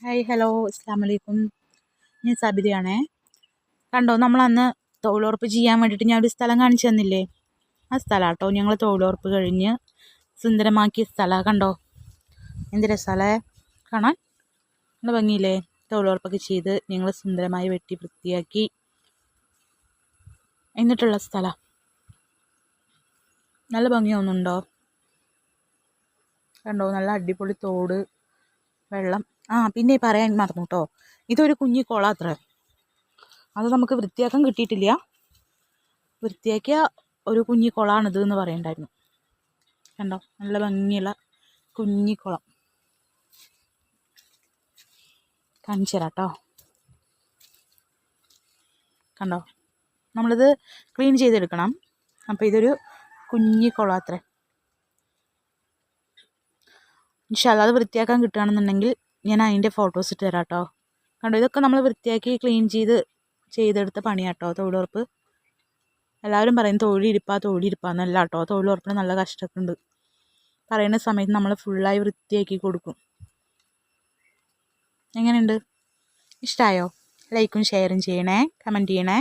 Hi hello അസ്സാം വലൈക്കും. ഞാൻ സബിതയാണേ. കണ്ടോ, നമ്മളന്ന് തൊഴിലുറപ്പ് ചെയ്യാൻ വേണ്ടിയിട്ട് ഞാൻ ഒരു സ്ഥലം കാണിച്ചു തന്നില്ലേ? ആ സ്ഥലം കേട്ടോ, ഞങ്ങൾ തൊഴിലുറപ്പ് കഴിഞ്ഞ് സുന്ദരമാക്കിയ സ്ഥലമാണ്. കണ്ടോ എന്ത് രസമല്ലേ കാണാൻ, നല്ല ഭംഗിയില്ലേ? തൊഴിലുറപ്പൊക്കെ ചെയ്ത് ഞങ്ങൾ സുന്ദരമായി വെട്ടി വൃത്തിയാക്കി എന്നിട്ടുള്ള സ്ഥലം. നല്ല ഭംഗിയൊന്നുണ്ടോ? കണ്ടോ, നല്ല അടിപൊളി തോട്, വെള്ളം. പിന്നെ പറയാൻ മറന്നു കേട്ടോ, ഇതൊരു കുഞ്ഞി കുളം അത്ര. അത് നമുക്ക് വൃത്തിയാക്കാൻ കിട്ടിയിട്ടില്ല. വൃത്തിയാക്കിയ ഒരു കുഞ്ഞി കുളമാണിത് എന്ന് പറയണ്ടായിരുന്നു. കണ്ടോ, നല്ല ഭംഗിയുള്ള കുഞ്ഞി കുളം. കാണിച്ചു തരാം കേട്ടോ. കണ്ടോ, നമ്മളിത് ക്ലീൻ ചെയ്തെടുക്കണം. അപ്പോൾ ഇതൊരു കുഞ്ഞി കുളം അത്ര. ഇൻഷാ അല്ലാഹ് അത് വൃത്തിയാക്കാൻ കിട്ടുകയാണെന്നുണ്ടെങ്കിൽ ഞാൻ അതിൻ്റെ ഫോട്ടോസ് ഇട്ട് തരാം കേട്ടോ. കണ്ടോ, ഇതൊക്കെ നമ്മൾ വൃത്തിയാക്കി ക്ലീൻ ചെയ്തെടുത്ത പണിയാട്ടോ തൊഴിലുറപ്പ്. എല്ലാവരും പറയും തൊഴിലിരിപ്പാന്നല്ല കേട്ടോ. തൊഴിലുറപ്പിന് നല്ല കഷ്ടമൊക്കെ ഉണ്ട്. പറയുന്ന സമയത്ത് നമ്മൾ ഫുള്ളായി വൃത്തിയാക്കി കൊടുക്കും. എങ്ങനെയുണ്ട്? ഇഷ്ടമായോ? ലൈക്കും ഷെയറും ചെയ്യണേ, കമൻറ്റ് ചെയ്യണേ.